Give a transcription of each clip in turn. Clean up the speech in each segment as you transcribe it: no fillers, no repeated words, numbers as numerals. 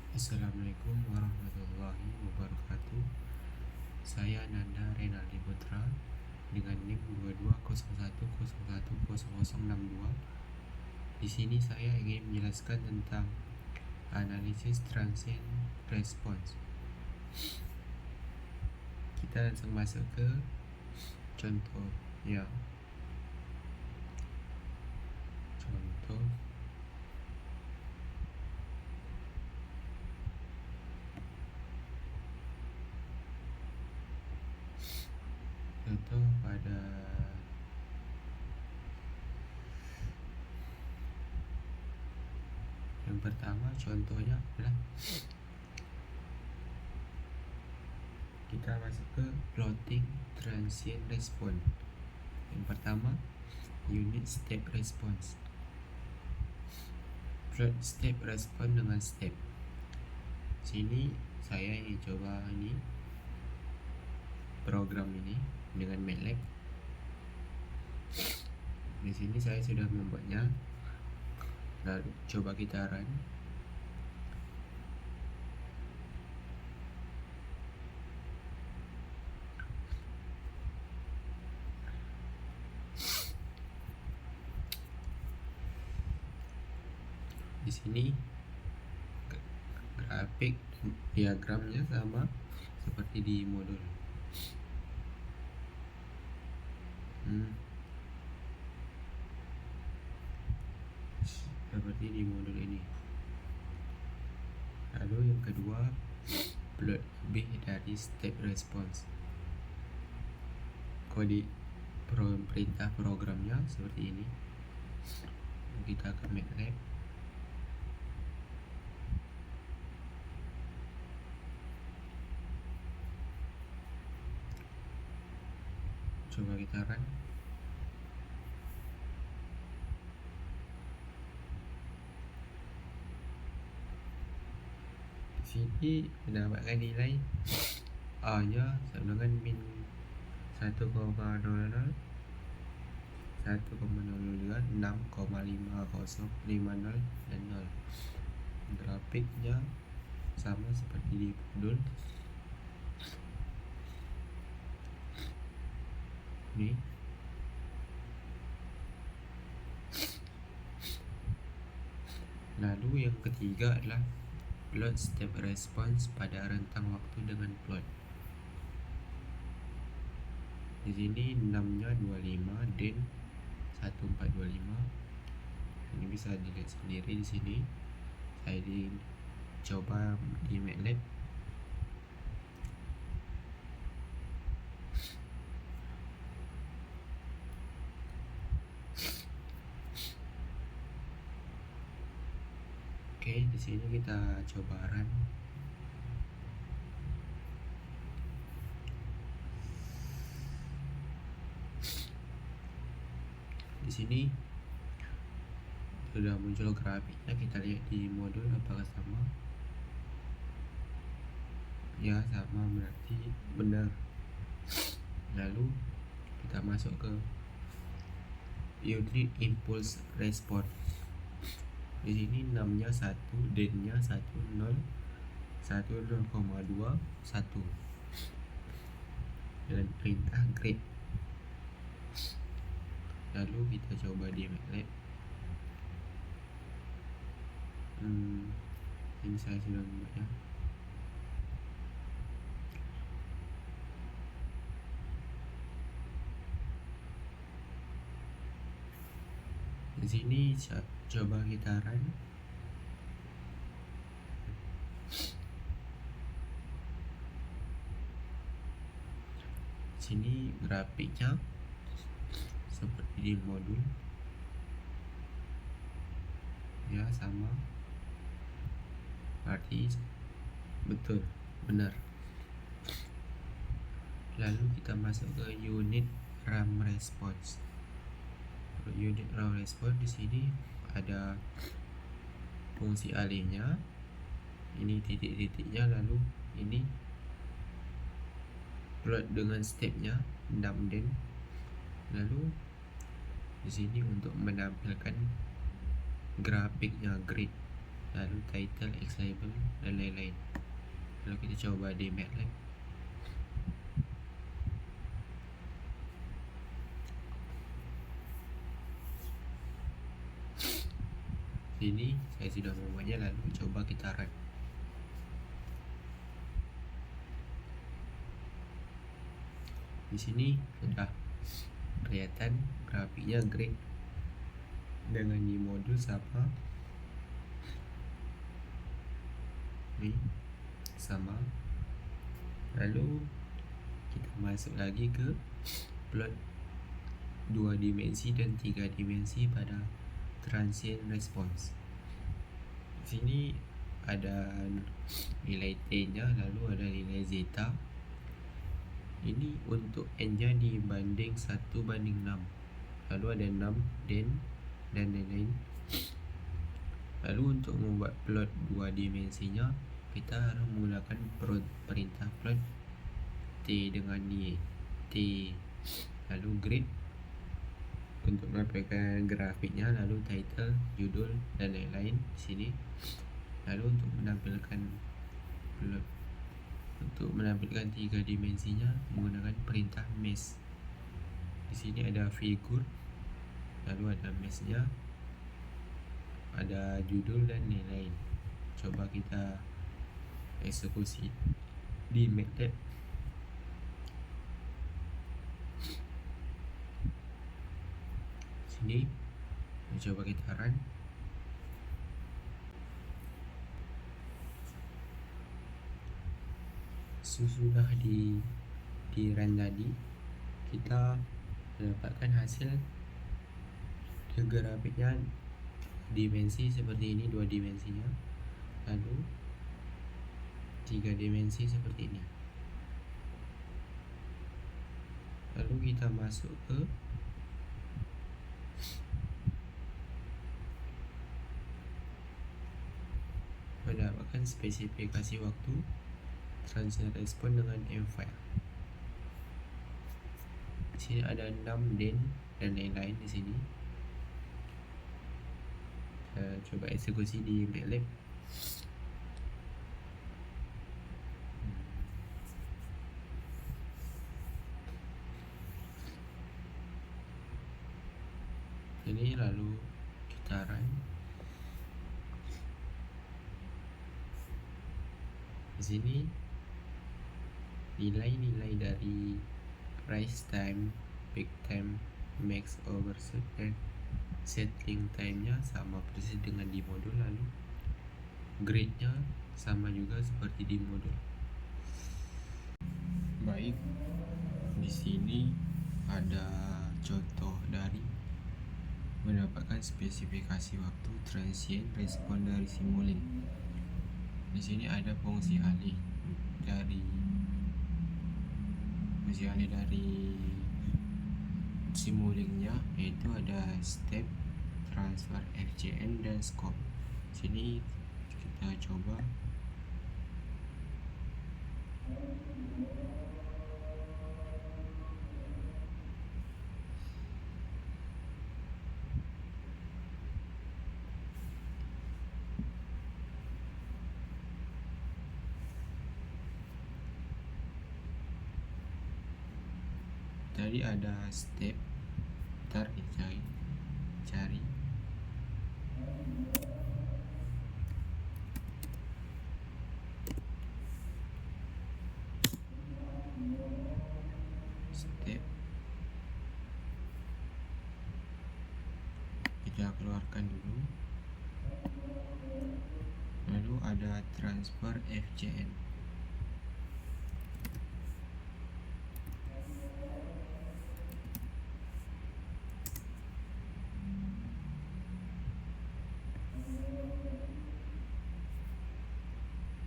Assalamualaikum warahmatullahi wabarakatuh. Saya Nanda Renaldi Putra dengan NIM 2201010062. Di sini saya ingin menjelaskan tentang analisis transient response. Kita langsung masuk ke contoh ya. Contoh pada yang pertama, contohnya adalah kita masuk ke plotting transient response. Yang pertama, unit step response. Plot step response dengan step. Sini saya ingin coba ini program ini dengan MATLAB. Di sini saya sudah membuatnya. Lalu coba kita run. Di sini grafik diagramnya sama seperti di modul. Seperti di modul ini. Lalu yang kedua, plot lebih dari step response. Kode perintah programnya seperti ini. Kita ke MATLAB. Coba kita run. Di sini mendapatkan nilai A nya sama dengan min 1,00 1,002 6,5050 dan 0. Grafiknya sama seperti di modul ini. Lalu yang ketiga adalah plot step response pada rentang waktu dengan plot. Di sini 6-nya 25 dan 1425. Ini bisa dilihat sendiri di sini. Saya coba di MATLAB. Oke, di sini kita coba run. Di sini sudah muncul grafiknya. Kita lihat di modul apakah sama. Ya, sama, berarti benar. Lalu kita masuk ke unit impulse response. Di sini 6-nya 1, D-nya 1, 0, 1, 0,2, 1. Dan perintah grade. Lalu kita coba di MATLAB. Ini saya sudah membuatnya. Di sini coba kita run. Sini grafiknya seperti di modul. Ya, sama. Berarti betul, benar. Lalu kita masuk ke unit RAM response. Unit RAM response di sini ada fungsi alihnya. Ini titik-titiknya, lalu ini plot dengan stepnya 6 dan. Lalu di sini untuk menampilkan grafiknya grid. lalu title, X label, dan lain-lain. Lalu kita coba di MATLAB. Sini saya sudah membuatnya, lalu coba kita run. Di sini sudah kelihatan grafiknya grid dengan di modul sama ini sama. Lalu kita masuk lagi ke plot 2 dimensi dan 3 dimensi pada transient response. Di sini ada nilai T-nya, lalu ada nilai zeta. Ini untuk N-nya dibanding 1:6. Lalu ada 6 dan lain-lain. Lalu untuk membuat plot 2 dimensinya, kita harus menggunakan perintah plot T dengan Y. T lalu grid untuk menampilkan grafiknya, lalu title, judul, dan lain-lain di sini. Lalu untuk menampilkan plot, untuk menampilkan 3 dimensinya menggunakan perintah mesh. Di sini ada figur, lalu ada meshnya, ada judul dan lain-lain. Coba kita eksekusi di MATLAB. Sini coba kita run. Sudah di run tadi, kita mendapatkan hasil grafiknya dimensi seperti ini, 2 dimensinya, lalu 3 dimensi seperti ini. Lalu kita masuk ke mendapatkan spesifikasi waktu transient response dengan M-file. Di sini ada 6 dan lain-lain di sini. Coba eksekusi di MATLAB. Ini lalu kita run. Di sini nilai-nilai dari rise time, peak time, max overshoot, dan settling time-nya sama persis dengan di modul. Lalu grade-nya sama juga seperti di modul. Baik, di sini ada contoh dari mendapatkan spesifikasi waktu transient response dari Simulink. Di sini ada fungsi alih dari Simulink-nya, yaitu ada step, transfer, FCN, dan scope. Sini kita coba. Tadi ada step, ntar kita cari. Step, kita keluarkan dulu. Lalu ada transfer FCN.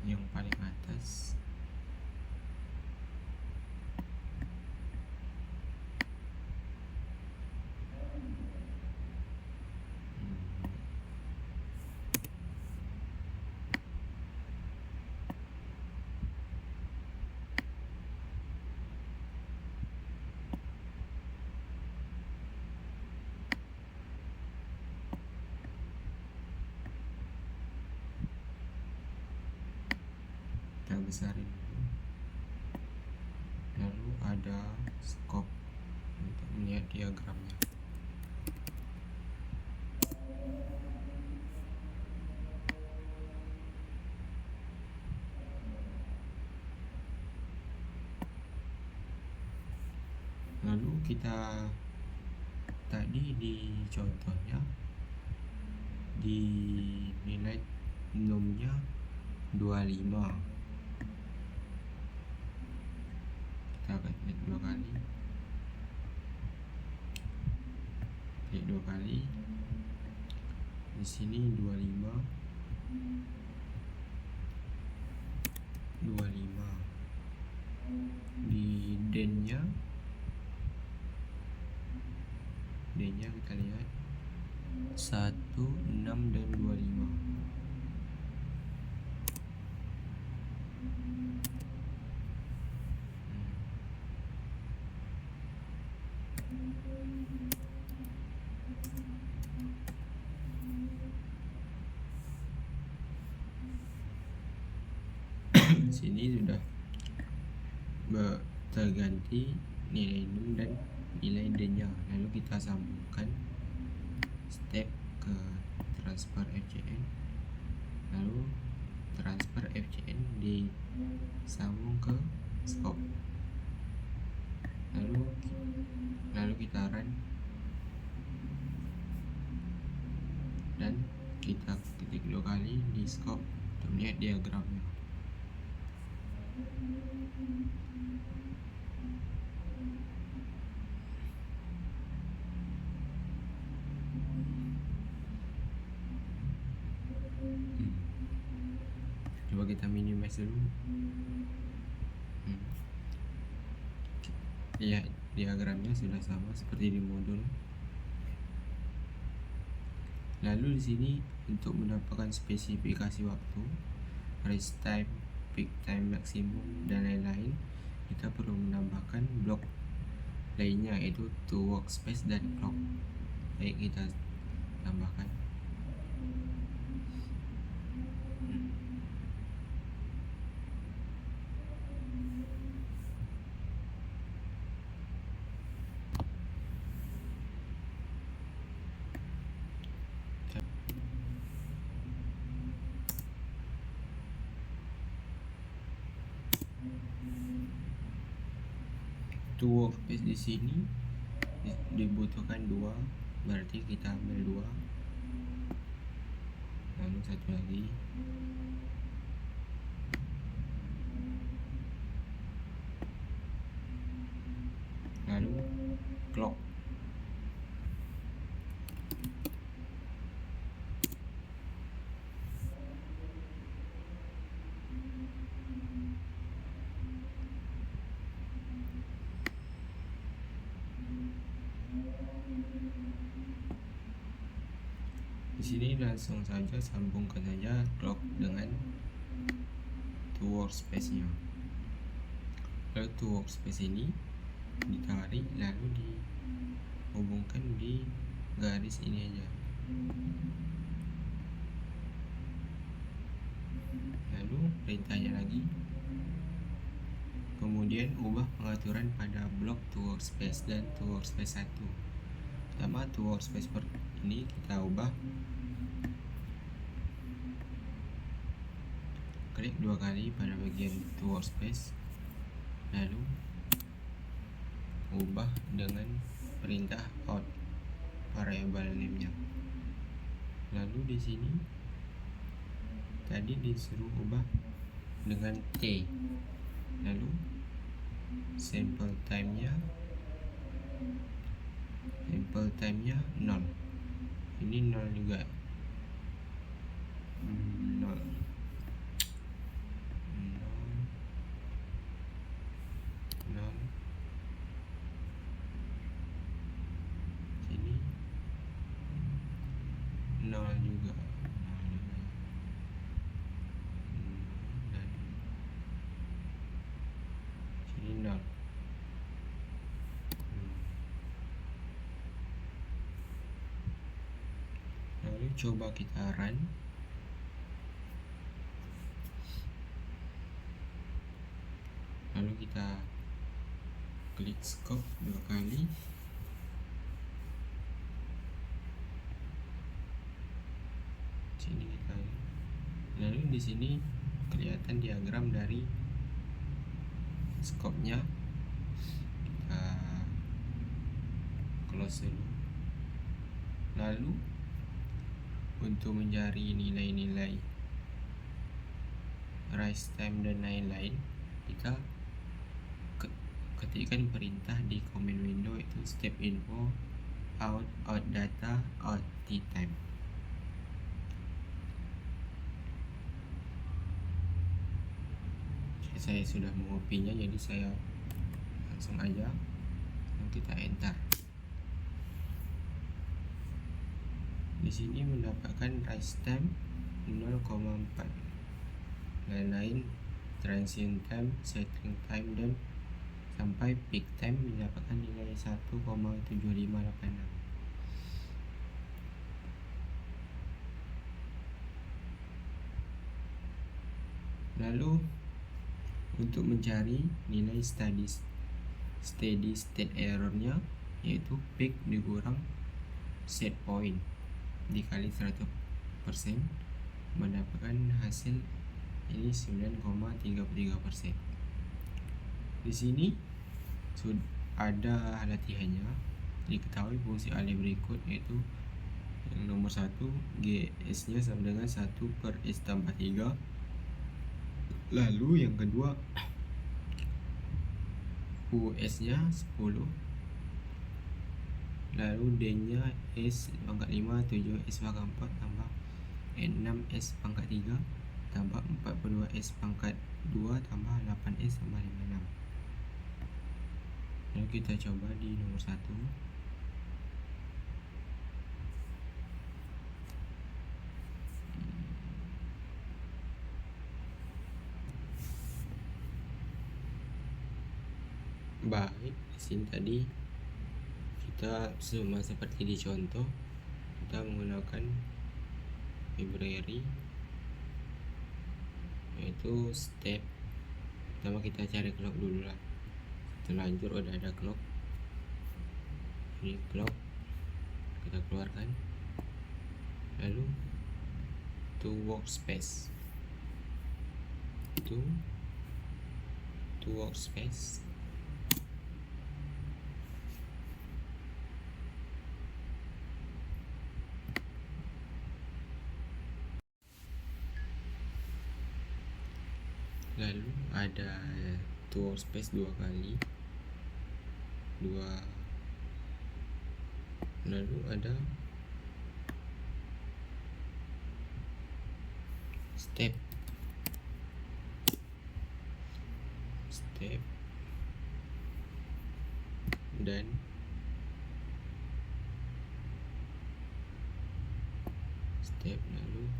Yang paling atas. kita besarin dulu. Lalu ada scope untuk melihat diagramnya. Lalu kita tadi di contohnya di nilai nomnya 25, kita akan klik dua kali di sini 25 di dennya kita lihat 1, 6 dan 25. Sini sudah terganti nilai num dan nilai d-nya. Lalu kita sambungkan step ke transfer FCN, lalu transfer FCN disambung ke scope, lalu kita run dan kita ketik 2 kali di scope untuk melihat diagramnya. Coba kita minimize dulu. Ya, diagramnya sudah sama seperti di modul. Lalu di sini untuk mendapatkan spesifikasi waktu, rest time, peak time maksimum dan lain-lain, kita perlu menambahkan blok lainnya, yaitu to workspace dan clock. Baik, kita tambahkan. To workspace di sini dibutuhkan 2, berarti kita ambil 2, lalu satu lagi, lalu clock. Di sini langsung saja sambungkan saja clock dengan to workspace-nya. Lalu to workspace ini ditarik lalu dihubungkan di garis ini aja. Lalu perintahnya lagi. Kemudian ubah pengaturan pada blok to workspace dan to workspace 1. Pertama, to workspace ini kita ubah, klik 2 kali pada bagian to workspace, lalu ubah dengan perintah out variable name-nya. Lalu di sini tadi disuruh ubah dengan T, lalu sample time-nya 0. Ini 0 juga. 0. Sini 0 juga. Dan sini 0. Lalu coba kita run. lalu kita klik scope 2 kali. Sini kita, lalu di sini kelihatan diagram dari scope-nya. Kita close dulu. Lalu untuk mencari nilai-nilai rise time dan lain-lain, kita ketikkan perintah di command window, itu step info out data out t time. Saya sudah mengopinya, jadi saya langsung aja kita enter. Di sini mendapatkan rise time 0,4, lain-lain transient time, settling time, dan sampai peak time mendapatkan nilai 1,7586. Lalu untuk mencari nilai steady state errornya, yaitu peak dikurang set point dikali 100%, mendapatkan hasil ini 9,33%. Di sini sudah ada latihannya. Diketahui fungsi alih berikut, yaitu yang nomor 1, GS nya sama dengan 1/S tambah 3. Lalu yang kedua, US nya 10, lalu D nya S pangkat 5, 7 S pangkat 4 tambah 6 S pangkat 3 tambah 42 S pangkat 2 tambah 8 S tambah 56. Lalu kita coba di nomor 1. Baik, di sini tadi kita sama seperti di contoh, kita menggunakan library, yaitu step. Pertama kita cari clock dulu lah. Terlanjur udah ada clock, ini clock kita keluarkan. Lalu to workspace, to workspace, lalu ada to workspace 2 kali, 2, lalu ada step, dan step, lalu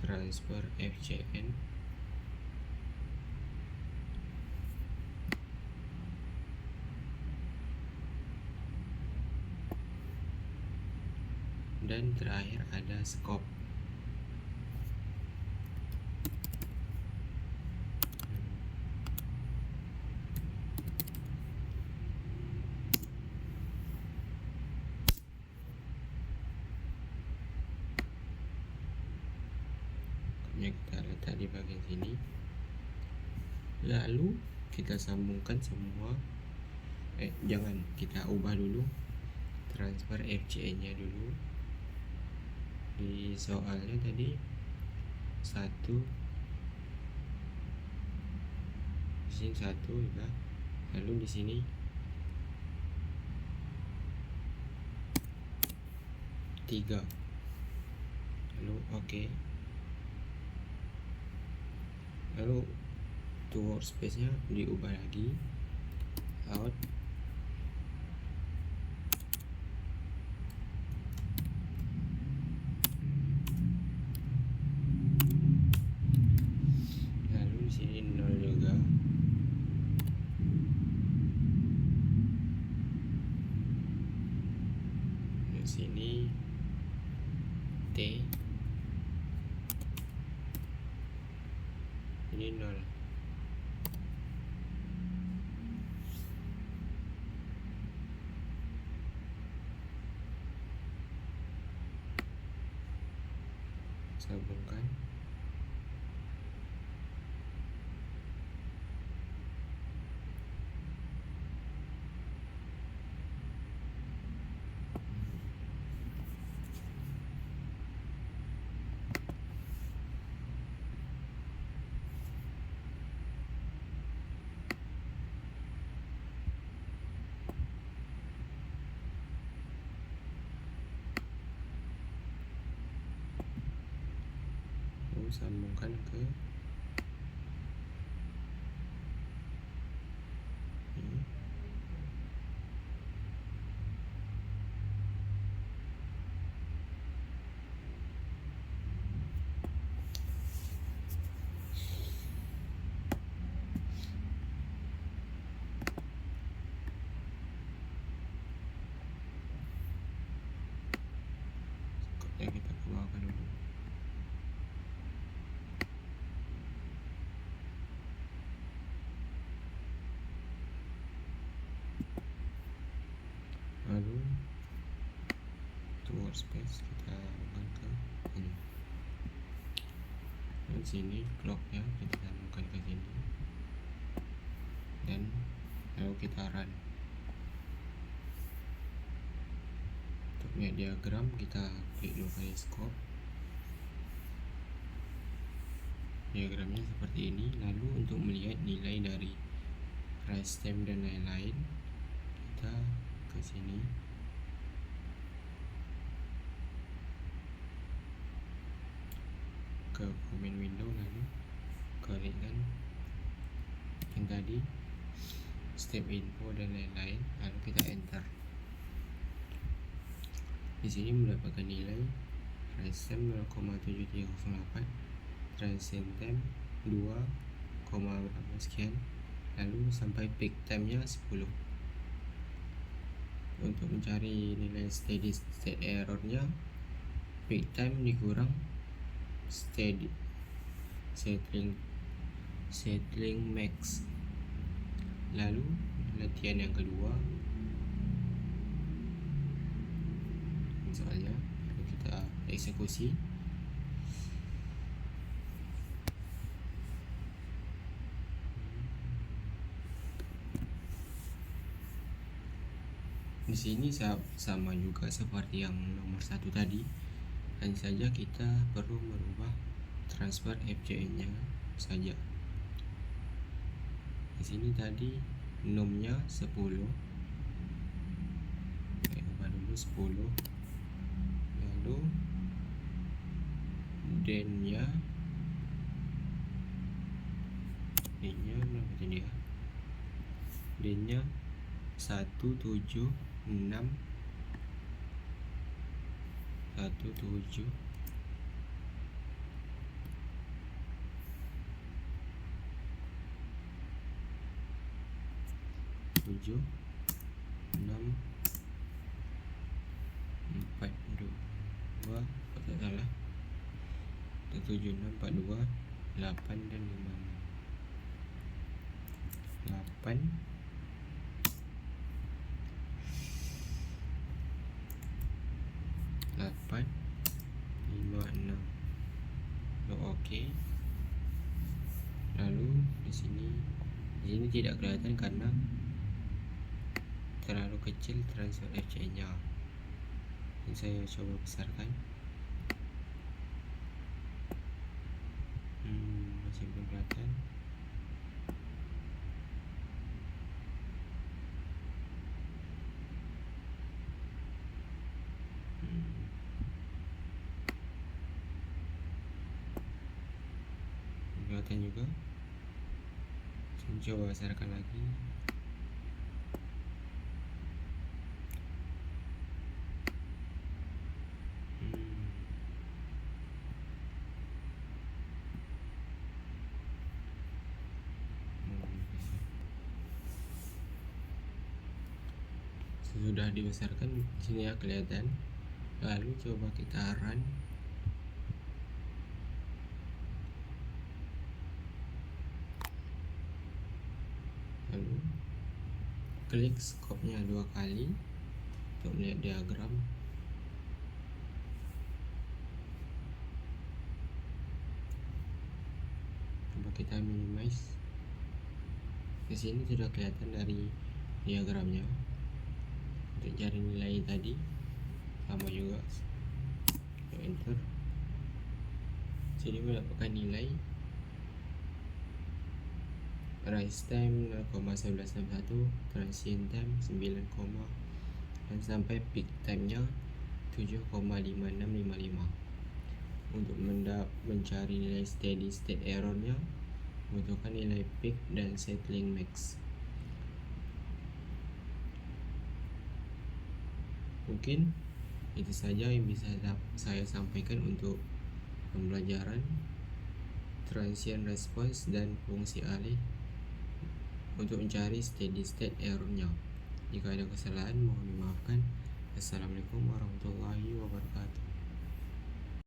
transfer FCN, dan terakhir ada scope. Yang kita letak di bagian sini, lalu kita sambungkan semua. Jangan, kita ubah dulu transfer FCN nya dulu. Di soalnya tadi 1, di sini 1 juga, lalu di sini 3, lalu oke. Lalu to workspace nya diubah lagi, out, lalu di sini 0 juga, sini 0. Sambungkan. Sambungkan ke ini. Yang kita keluarkan dulu. Lalu to workspace kita sambungkan ke ini. Dan sini clocknya kita sambungkan ke sini. Dan lalu kita run. Untuk melihat diagram kita klik dua kali scope. Diagramnya seperti ini. Lalu untuk melihat nilai dari price time dan lain-lain, kita ke sini. Ke comment window, lalu klikkan yang tadi step info dan lain-lain, lalu kita enter. Di sini mendapatkan nilai price time 0,7308, transit time 2, berapa sekian, lalu sampai peak time-nya 10. Untuk mencari nilai steady state error-nya, peak time dikurang steady settling max. Lalu latihan yang kedua, soalnya kita eksekusi. Di sini sama juga seperti yang nomor 1 tadi, hanya saja kita perlu merubah transfer FCN-nya saja. Di sini tadi numnya 10, ubah dulu 10, lalu dennya berapa tadi ya? Dennya 176 7 6 4 2 tak salah 7 6 4 2 8 dan 5 8 8 5 6. Oke. Lalu di sini tidak kelihatan karena terlalu kecil transfer FC-nya. Saya coba besarkan. Masih belum kelihatan. Kelihatan juga. Saya coba besarkan lagi. Sudah dibesarkan, sini ya kelihatan. Lalu coba kita run. klik scope-nya 2 kali untuk melihat diagram. Coba kita minimize. Di sini sudah kelihatan dari diagramnya. Untuk cari nilai tadi sama juga, enter. Sini mendapatkan nilai rise time 0,1161, transient time 9, dan sampai peak time-nya 7,5655. Untuk mencari nilai steady state error-nya membutuhkan nilai peak dan settling max. Mungkin itu saja yang bisa saya sampaikan untuk pembelajaran transient response dan fungsi alih untuk mencari steady state error-nya. Jika ada kesalahan mohon dimaafkan. Assalamualaikum warahmatullahi wabarakatuh.